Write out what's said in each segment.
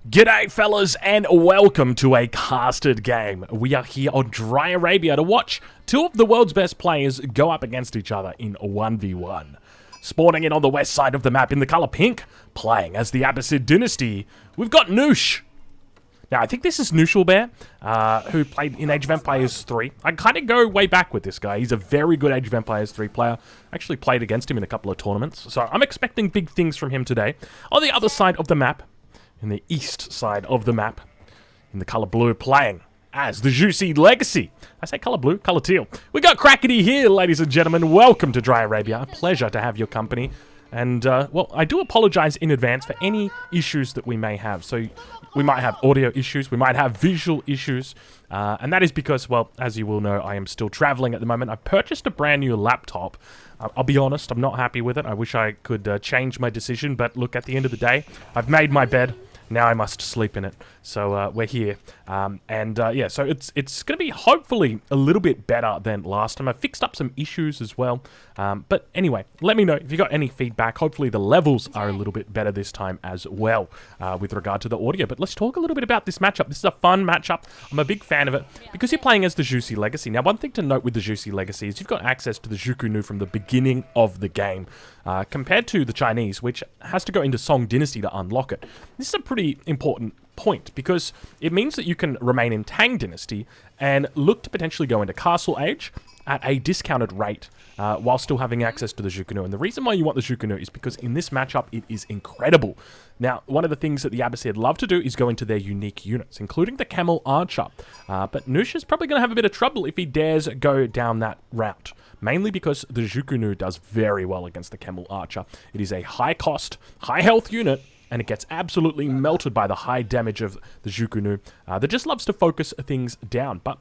G'day fellas and welcome to a casted game. We are here on Dry Arabia to watch two of the world's best players go up against each other in 1v1. Spawning in on the west side of the map in the colour pink, playing as the Abbasid dynasty, we've got Noosh. Now I think this is Nooshalbear, who played in Age of Empires 3. I kind of go way back with this guy. He's a very good Age of Empires 3 player. I actually played against him in a couple of tournaments, so I'm expecting big things from him today. On the other side of the map, in the east side of the map, in the colour blue, playing as the Juicy Legacy. I say colour blue, colour teal. We got Crackety here, ladies and gentlemen. Welcome to Dry Arabia. A pleasure to have your company. And, well, I do apologise in advance for any issues that we may have. So, we might have audio issues, we might have visual issues, and that is because, well, as you will know, I am still travelling at the moment. I purchased a brand new laptop. I'll be honest, I'm not happy with it. I wish I could change my decision, but look, at the end of the day, I've made my bed. Now I must sleep in it. So we're here. Yeah, so it's going to be hopefully a little bit better than last time. I fixed up some issues as well. But anyway, let me know if you got any feedback. Hopefully the levels are a little bit better this time as well with regard to the audio. But let's talk a little bit about this matchup. This is a fun matchup. I'm a big fan of it because you're playing as the Juicy Legacy. Now, one thing to note with the Juicy Legacy is you've got access to the Zhukunu from the beginning of the game compared to the Chinese, which has to go into Song Dynasty to unlock it. This is a pretty important point because it means that you can remain in Tang Dynasty and look to potentially go into Castle Age at a discounted rate while still having access to the Zhukunu. And the reason why you want the Zhukunu is because in this matchup, it is incredible. Now, one of the things that the Abbasid love to do is go into their unique units, including the Camel Archer. But Noosh is probably going to have a bit of trouble if he dares go down that route, mainly because the Zhukunu does very well against the Camel Archer. It is a high-cost, high-health unit, and it gets absolutely melted by the high damage of the Zhukunu that just loves to focus things down. But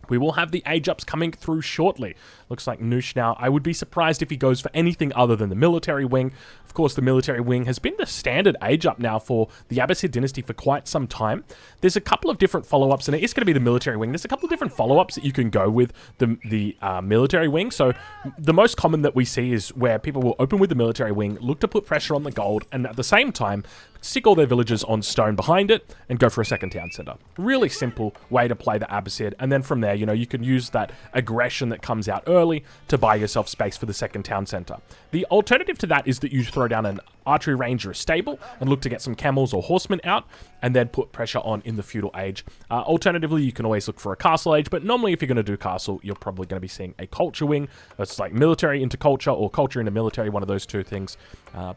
we will have the age-ups coming through shortly. Looks like Noosh now, I would be surprised if he goes for anything other than the military wing. Of course, the military wing has been the standard age-up now for the Abbasid dynasty for quite some time. There's a couple of different follow-ups, and it is going to be the military wing. There's a couple of different follow-ups that you can go with the military wing. So the most common that we see is where people will open with the military wing, look to put pressure on the gold, and at the same time, stick all their villagers on stone behind it and go for a second town center. Really simple way to play the Abbasid. And then from there, you know, you can use that aggression that comes out early to buy yourself space for the second town center. The alternative to that is that you throw down an archery range or a stable and look to get some camels or horsemen out and then put pressure on in the feudal age. Alternatively, you can always look for a castle age, but normally if you're going to do castle, you're probably going to be seeing a culture wing. It's like military into culture or culture into military, one of those two things.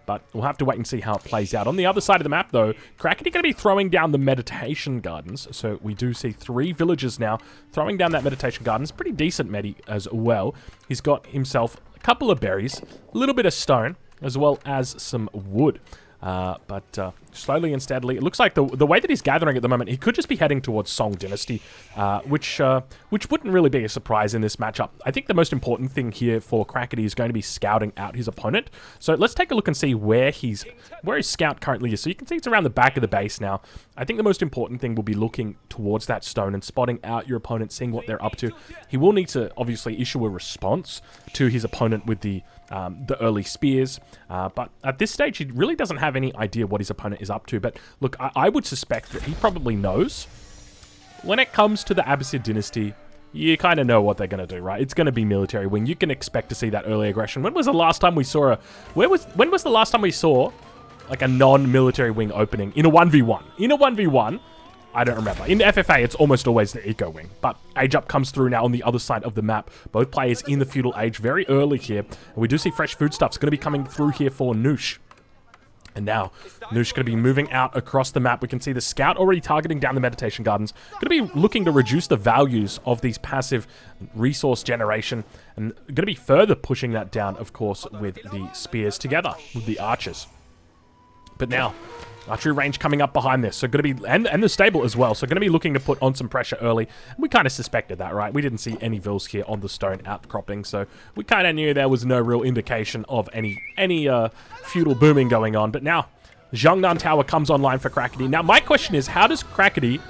But we'll have to wait and see how it plays out. On the other side of the map, though, Crackety going to be throwing down the meditation gardens. So we do see 3 villagers now throwing down that meditation gardens. Pretty decent medi as well. He's got himself a couple of berries, a little bit of stone, as well as some wood. But slowly and steadily, it looks like the way that he's gathering at the moment, he could just be heading towards Song Dynasty, which wouldn't really be a surprise in this matchup. I think the most important thing here for Crackety is going to be scouting out his opponent. So let's take a look and see where his scout currently is. So you can see it's around the back of the base now. I think the most important thing will be looking towards that stone and spotting out your opponent, seeing what they're up to. He will need to obviously issue a response to his opponent with the early spears, but at this stage he really doesn't have any idea what his opponent is up to. But look, I would suspect that he probably knows. When it comes to the Abbasid dynasty, you kind of know what they're going to do, right? It's going to be military wing. You can expect to see that early aggression. When was the last time we saw when was the last time we saw like a non-military wing opening in a 1v1? In a 1v1, I don't remember. In FFA, it's almost always the Eco Wing. But Age Up comes through now on the other side of the map. Both players in the feudal age very early here. And we do see fresh foodstuffs going to be coming through here for Noosh. And now, Noosh going to be moving out across the map. We can see the scout already targeting down the meditation gardens. Going to be looking to reduce the values of these passive resource generation. And going to be further pushing that down, of course, with the spears together with the archers. But now, archery range coming up behind this, so going to be, and the stable as well, so going to be looking to put on some pressure early. We kind of suspected that, right? We didn't see any vills here on the stone outcropping, so we kind of knew there was no real indication of any feudal booming going on. But now, Zhangnan Tower comes online for Crackety. Now, my question is, how does Crackety...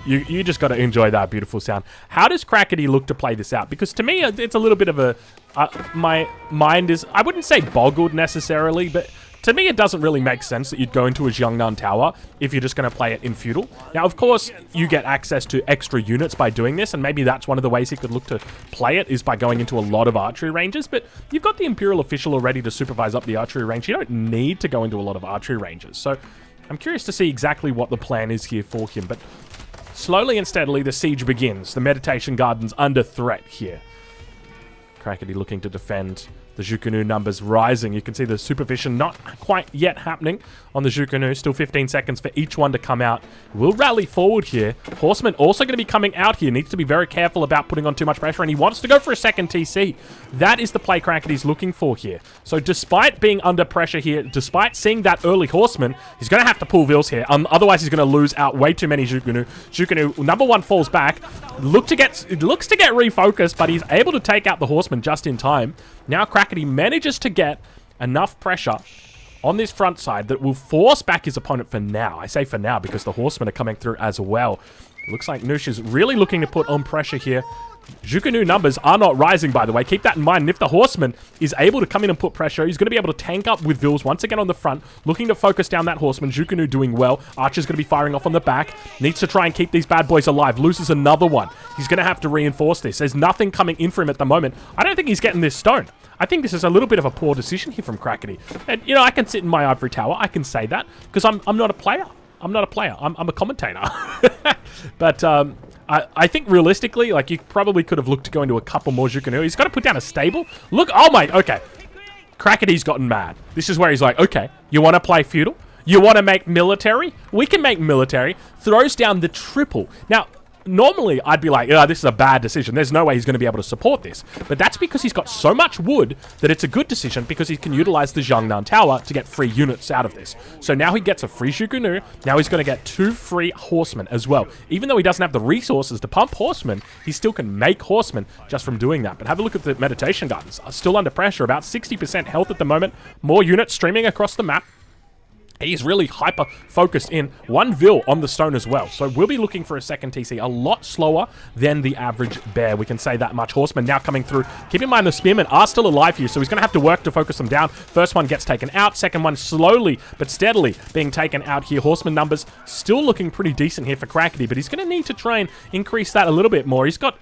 You just got to enjoy that beautiful sound. How does Crackety look to play this out? Because to me, it's a little bit of a... my mind is... I wouldn't say boggled necessarily, but to me, it doesn't really make sense that you'd go into a Xiongnan Tower if you're just going to play it in feudal. Now, of course, you get access to extra units by doing this, and maybe that's one of the ways he could look to play it, is by going into a lot of archery ranges, but you've got the Imperial Official already to supervise up the archery range. You don't need to go into a lot of archery ranges, so I'm curious to see exactly what the plan is here for him, but slowly and steadily, the siege begins. The Meditation Garden's under threat here. Crackety looking to defend. The Zhuku-Nu numbers rising. You can see the supervision not quite yet happening on the Zhuku-Nu. Still 15 seconds for each one to come out. We'll rally forward here. Horseman also going to be coming out here. Needs to be very careful about putting on too much pressure, and he wants to go for a second TC. That is the play Crackety's looking for here. So despite being under pressure here, despite seeing that early Horseman, he's going to have to pull Vils here. Otherwise, he's going to lose out way too many Zhuku-Nu. Zhuku-Nu, number one, falls back. It looks to get refocused, but he's able to take out the Horseman just in time. Now Crackety manages to get enough pressure on this front side that will force back his opponent for now. I say for now because the Horsemen are coming through as well. It looks like Noosh is really looking to put on pressure here. Zhuku-Nu numbers are not rising, by the way. Keep that in mind. And if the Horseman is able to come in and put pressure, he's going to be able to tank up with Vils once again on the front, looking to focus down that Horseman. Zhuku-Nu doing well. Archer's going to be firing off on the back. Needs to try and keep these bad boys alive. Loses another one. He's going to have to reinforce this. There's nothing coming in for him at the moment. I don't think he's getting this stone. I think this is a little bit of a poor decision here from Crackety. And, you know, I can sit in my ivory tower. I can say that because I'm not a player. I'm not a player. I'm a commentator. But I think realistically, like, you probably could have looked to go into a couple more Zhuku-Nu. He's got to put down a stable. Look, oh my, okay. Crackety's gotten mad. This is where he's like, okay, you want to play feudal? You want to make military? We can make military. Throws down the triple. Now, normally, I'd be like, oh, this is a bad decision. There's no way he's going to be able to support this. But that's because he's got so much wood that it's a good decision because he can utilize the Xiongnan Tower to get free units out of this. So now he gets a free Zhuku-Nu. Now he's going to get 2 free Horsemen as well. Even though he doesn't have the resources to pump Horsemen, he still can make Horsemen just from doing that. But have a look at the Meditation Gardens. Still under pressure, about 60% health at the moment. More units streaming across the map. He's really hyper-focused in. 1 Vil on the stone as well. So we'll be looking for a second TC. A lot slower than the average bear. We can say that much. Horsemen now coming through. Keep in mind the Spearmen are still alive here, so he's going to have to work to focus them down. First one gets taken out. Second one slowly but steadily being taken out here. Horseman numbers still looking pretty decent here for Crackety, but he's going to need to try and increase that a little bit more. He's got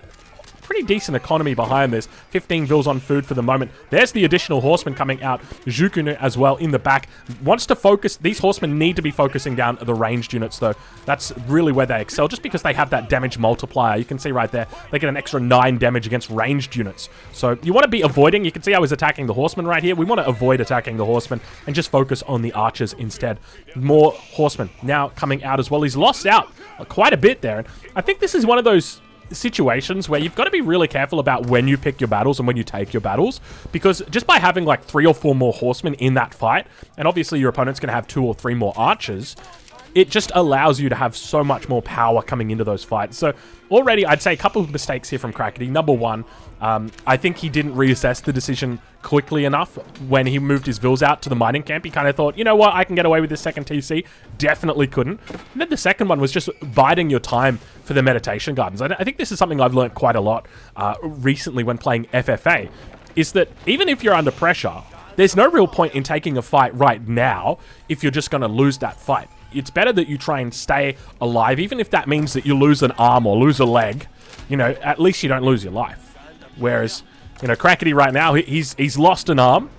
pretty decent economy behind this. 15 Vils on food for the moment. There's the additional Horseman coming out. Zhuku-Nu as well in the back. Wants to focus. These Horsemen need to be focusing down the ranged units, though. That's really where they excel, just because they have that damage multiplier. You can see right there, they get an extra 9 damage against ranged units. So you want to be avoiding. You can see I was attacking the Horsemen right here. We want to avoid attacking the Horsemen and just focus on the archers instead. More Horsemen now coming out as well. He's lost out quite a bit there. And I think this is one of those situations where you've got to be really careful about when you pick your battles and when you take your battles, because just by having like 3 or 4 more Horsemen in that fight, and obviously your opponent's going to have 2 or 3 more archers, it just allows you to have so much more power coming into those fights. So already I'd say a couple of mistakes here from Crackety. Number one, I think he didn't reassess the decision quickly enough when he moved his Vils out to the mining camp. He kind of thought, you know what, I can get away with this second TC. Definitely couldn't. And then the second one was just biding your time for the Meditation Gardens. I think this is something I've learned quite a lot recently when playing FFA, is that even if you're under pressure, there's no real point in taking a fight right now if you're just going to lose that fight. It's better that you try and stay alive, even if that means that you lose an arm or lose a leg. You know, at least you don't lose your life. Whereas, you know, Crackety right now, he's lost an arm.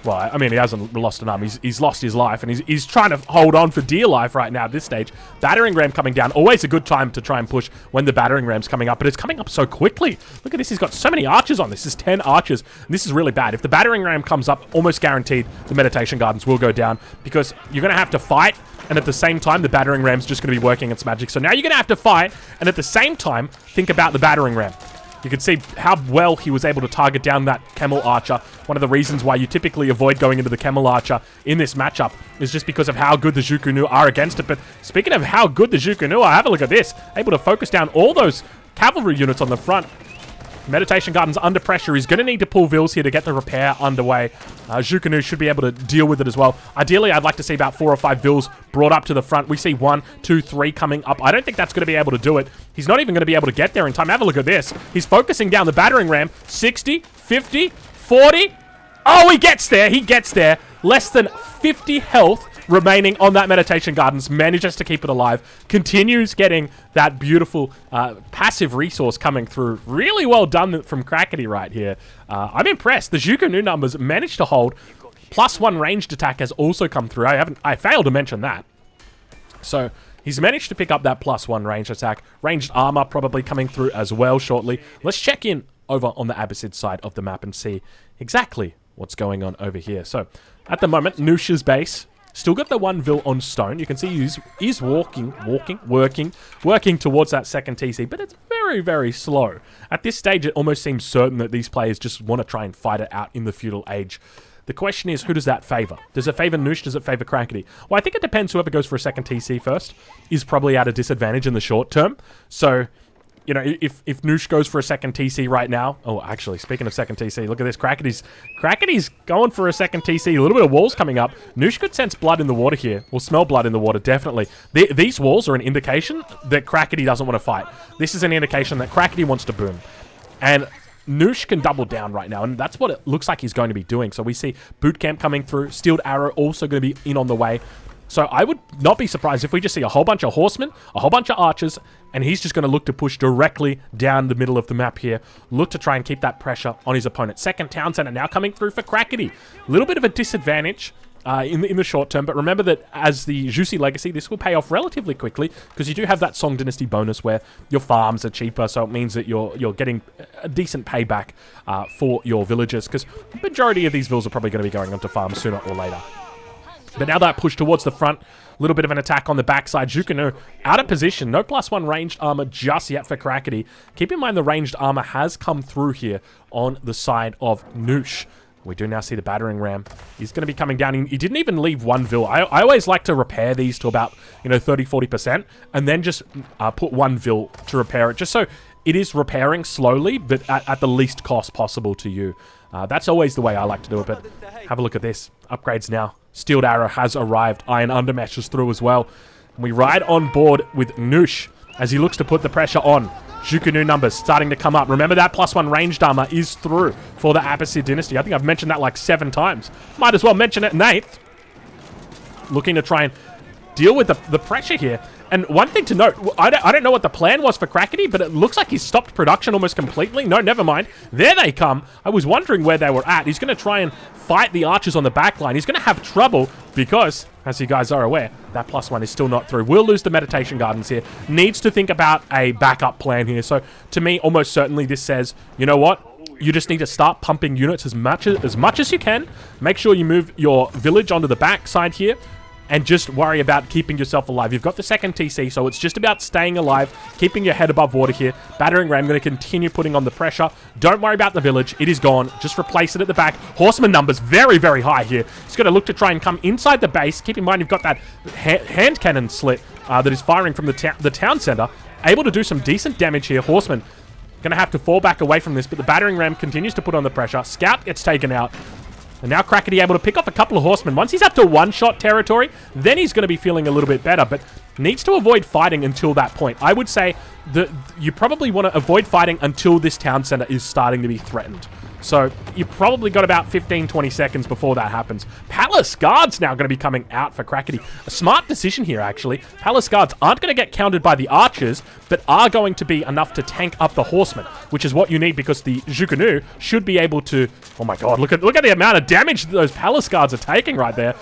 Well, I mean, he hasn't lost an arm. He's lost his life, and he's trying to hold on for dear life right now at this stage. Battering ram coming down. Always a good time to try and push when the battering ram's coming up, but it's coming up so quickly. Look at this. He's got so many archers on this. This is 10 archers, and this is really bad. If the battering ram comes up, almost guaranteed the Meditation Gardens will go down, because you're going to have to fight, and at the same time, the battering ram's just going to be working its magic. So now you're going to have to fight, and at the same time, think about the battering ram. You can see how well he was able to target down that Camel Archer. One of the reasons why you typically avoid going into the Camel Archer in this matchup is just because of how good the Zhuku-Nu are against it. But speaking of how good the Zhuku-Nu are, have a look at this. Able to focus down all those cavalry units on the front. Meditation Garden's under pressure. He's going to need to pull Vils here to get the repair underway. Zhuku-Nu should be able to deal with it as well. Ideally, I'd like to see about 4 or 5 Vils brought up to the front. We see 1, 2, 3 coming up. I don't think that's going to be able to do it. He's not even going to be able to get there in time. Have a look at this. He's focusing down the battering ram. 60, 50, 40. Oh, he gets there. He gets there. Less than 50 health remaining on that Meditation Gardens, manages to keep it alive, continues getting that beautiful passive resource coming through. Really well done from Crackety right here. I'm impressed. The Zhuge numbers managed to hold. +1 ranged attack has also come through. I failed to mention that. So he's managed to pick up that +1 ranged attack. Ranged armor probably coming through as well shortly. Let's check in over on the Abbasid side of the map and see exactly what's going on over here. So at the moment, Noosh's base still got the 1 Vil on stone. You can see he's working towards that second TC, but it's very, very slow. At this stage, it almost seems certain that these players just want to try and fight it out in the feudal age. The question is, who does that favor? Does it favor Noosh? Does it favor Crackety? Well, I think it depends. Whoever goes for a second TC first is probably at a disadvantage in the short term. So, you know, if Noosh goes for a second TC right now... Oh, actually, speaking of second TC, look at this. Crackety's going for a second TC. A little bit of walls coming up. Noosh could sense blood in the water here. Or smell blood in the water, definitely. These walls are an indication that Crackety doesn't want to fight. This is an indication that Crackety wants to boom. And Noosh can double down right now, and that's what it looks like he's going to be doing. So we see Boot Camp coming through. Steeled Arrow also going to be in on the way. So I would not be surprised if we just see a whole bunch of horsemen, a whole bunch of archers, and he's just going to look to push directly down the middle of the map here. Look to try and keep that pressure on his opponent. Second town center now coming through for Crackety. A little bit of a disadvantage in the short term, but remember that as the Juicy Legacy, this will pay off relatively quickly because you do have that Song Dynasty bonus where your farms are cheaper, so it means that you're getting a decent payback for your villagers, because the majority of these villas are probably going to be going onto farms sooner or later. But now that push towards the front, a little bit of an attack on the backside. Zhuge out of position. No +1 ranged armor just yet for Crackety. Keep in mind the ranged armor has come through here on the side of Noosh. We do now see the battering ram. He's going to be coming down. He didn't even leave 1 Vil. I always like to repair these to about, 30-40%, and then just put 1 Vil to repair it, just so it is repairing slowly, but at the least cost possible to you. That's always the way I like to do it, but have a look at this. Upgrades now. Steeled Arrow has arrived. Iron Undermesh is through as well. We ride on board with Noosh as he looks to put the pressure on. Zhuge numbers starting to come up. Remember that +1 ranged armor is through for the Abbasid dynasty. I think I've mentioned that like 7 times. Might as well mention it in 8th. Looking to try and deal with the pressure here. And one thing to note, I don't know what the plan was for Crackety, but it looks like he's stopped production almost completely. No, never mind. There they come. I was wondering where they were at. He's going to try and fight the archers on the back line. He's going to have trouble because, as you guys are aware, that +1 is still not through. We'll lose the Meditation Gardens here. Needs to think about a backup plan here. So, to me, almost certainly this says, you know what? You just need to start pumping units as much as you can. Make sure you move your village onto the back side here. And just worry about keeping yourself alive. You've got the second TC, so it's just about staying alive, keeping your head above water here. Battering Ram going to continue putting on the pressure. Don't worry about the village. It is gone. Just replace it at the back. Horseman numbers very, very high here. He's going to look to try and come inside the base. Keep in mind, you've got that hand cannon slit that is firing from the town center. Able to do some decent damage here. Horseman going to have to fall back away from this, but the Battering Ram continues to put on the pressure. Scout gets taken out. And now Crackety able to pick off a couple of horsemen. Once he's up to one-shot territory, then he's going to be feeling a little bit better, but needs to avoid fighting until that point. I would say that you probably want to avoid fighting until this town center is starting to be threatened. So you probably got about 15-20 seconds before that happens. Palace Guards now going to be coming out for Crackety. A smart decision here, actually. Palace Guards aren't going to get countered by the archers, but are going to be enough to tank up the horsemen, which is what you need because the Zhuge should be able to... Oh my god, look at the amount of damage that those Palace Guards are taking right there.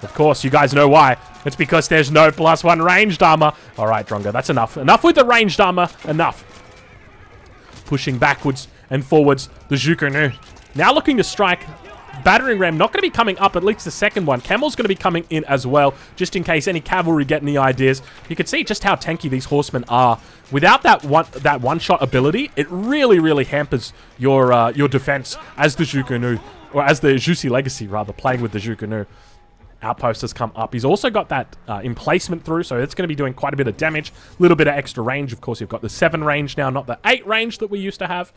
Of course, you guys know why. It's because there's no +1 ranged armor. All right, Drongo, that's enough. Enough with the ranged armor. Enough. Pushing backwards and forwards, the Zhuge now looking to strike. Battering Ram not going to be coming up, at least the second one. Camel's going to be coming in as well, just in case any cavalry get any ideas. You can see just how tanky these horsemen are. Without that one-shot ability, it really, really hampers your defense as the Zhuge, or as the Juicy Legacy, rather, playing with the Zhuge. Outpost has come up. He's also got that emplacement through, so it's going to be doing quite a bit of damage. A little bit of extra range. Of course, you've got the 7 range now, not the 8 range that we used to have.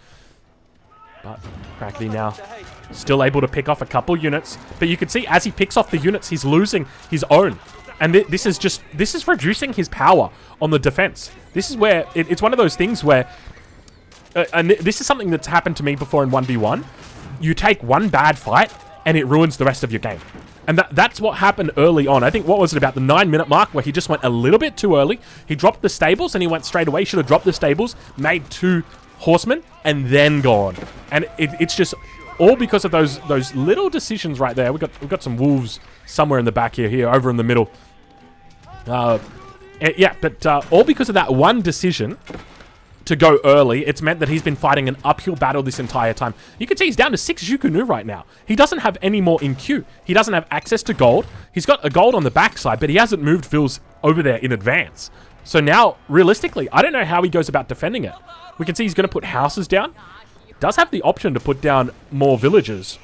But Crackety now still able to pick off a couple units. But you can see as he picks off the units, he's losing his own. And this is reducing his power on the defense. This is where it's one of those things where, and this is something that's happened to me before in 1v1. You take one bad fight and it ruins the rest of your game. And that's what happened early on. I think, what was it, about the 9-minute mark, where he just went a little bit too early. He dropped the stables and he went straight away. Should have dropped the stables, made 2 horsemen, and then gone. And it's just all because of those little decisions right there. We've got some wolves somewhere in the back here, over in the middle. Yeah, but all because of that one decision to go early. It's meant that he's been fighting an uphill battle this entire time. You can see he's down to 6 Jukunu right now. He doesn't have any more in queue. He doesn't have access to gold. He's got a gold on the backside, but he hasn't moved Phil's over there in advance. So now, realistically, I don't know how he goes about defending it. We can see he's going to put houses down. Does have the option to put down more villages,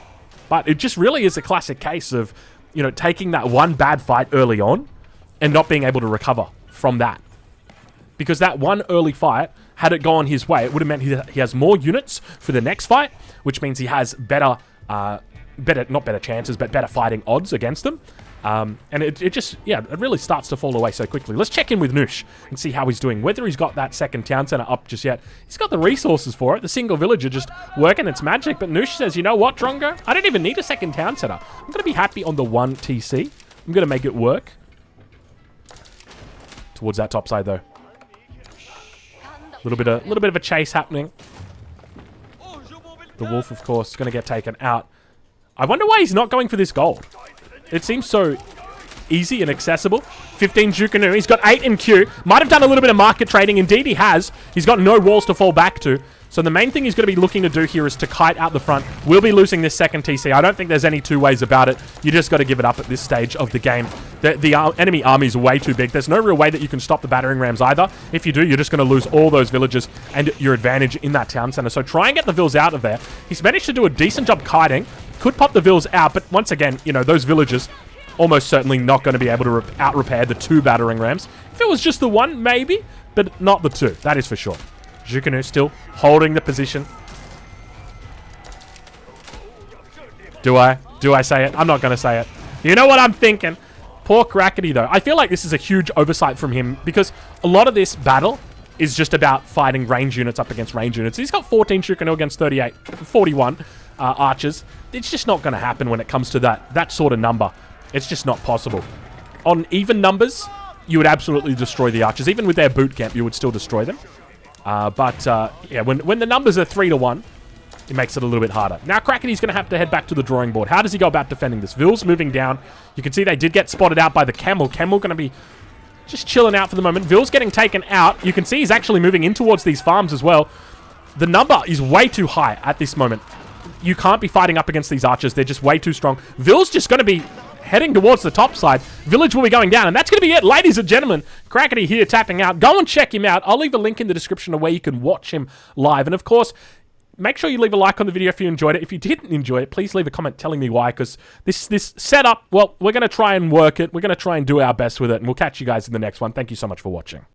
but it just really is a classic case of, you know, taking that one bad fight early on and not being able to recover from that. Because that one early fight, had it gone his way, it would have meant he has more units for the next fight, which means he has better, not better chances, but better fighting odds against them. And it just, yeah, it really starts to fall away so quickly. Let's check in with Noosh and see how he's doing. Whether he's got that second town center up just yet. He's got the resources for it. The single villager just working its magic. But Noosh says, you know what, Drongo? I don't even need a second town center. I'm going to be happy on the 1 TC. I'm going to make it work. Towards that top side, though. Little bit of a chase happening. The wolf, of course, is going to get taken out. I wonder why he's not going for this gold. It seems so easy and accessible. 15 Jukunu. He's got 8 in queue. Might have done a little bit of market trading. Indeed, he has. He's got no walls to fall back to. So the main thing he's going to be looking to do here is to kite out the front. We'll be losing this second TC. I don't think there's any two ways about it. You just got to give it up at this stage of the game. The enemy army is way too big. There's no real way that you can stop the battering rams either. If you do, you're just going to lose all those villages and your advantage in that town center. So try and get the vills out of there. He's managed to do a decent job kiting. Could pop the vills out, but once again, you know, those villagers almost certainly not going to be able to out-repair the 2 battering rams. If it was just the 1, maybe, but not the 2. That is for sure. Jukunu still holding the position. Do I say it? I'm not going to say it. You know what I'm thinking? Poor Crackety, though. I feel like this is a huge oversight from him because a lot of this battle is just about fighting range units up against range units. He's got 14 Jukunu against 41 archers. It's just not going to happen when it comes to that sort of number. It's just not possible. On even numbers, you would absolutely destroy the archers. Even with their boot camp, you would still destroy them. Yeah, when the numbers are 3 to 1, it makes it a little bit harder. Now, Crackety's going to have to head back to the drawing board. How does he go about defending this? Vill's moving down. You can see they did get spotted out by the Camel. Camel going to be just chilling out for the moment. Vill's getting taken out. You can see he's actually moving in towards these farms as well. The number is way too high at this moment. You can't be fighting up against these archers. They're just way too strong. Vill's just going to be heading towards the top side. Village will be going down, and that's going to be it, ladies and gentlemen. Crackety here tapping out. Go and check him out. I'll leave a link in the description of where you can watch him live. And of course, make sure you leave a like on the video if you enjoyed it. If you didn't enjoy it, please leave a comment telling me why, because this setup, well, we're going to try and work it. We're going to try and do our best with it, and we'll catch you guys in the next one. Thank you so much for watching.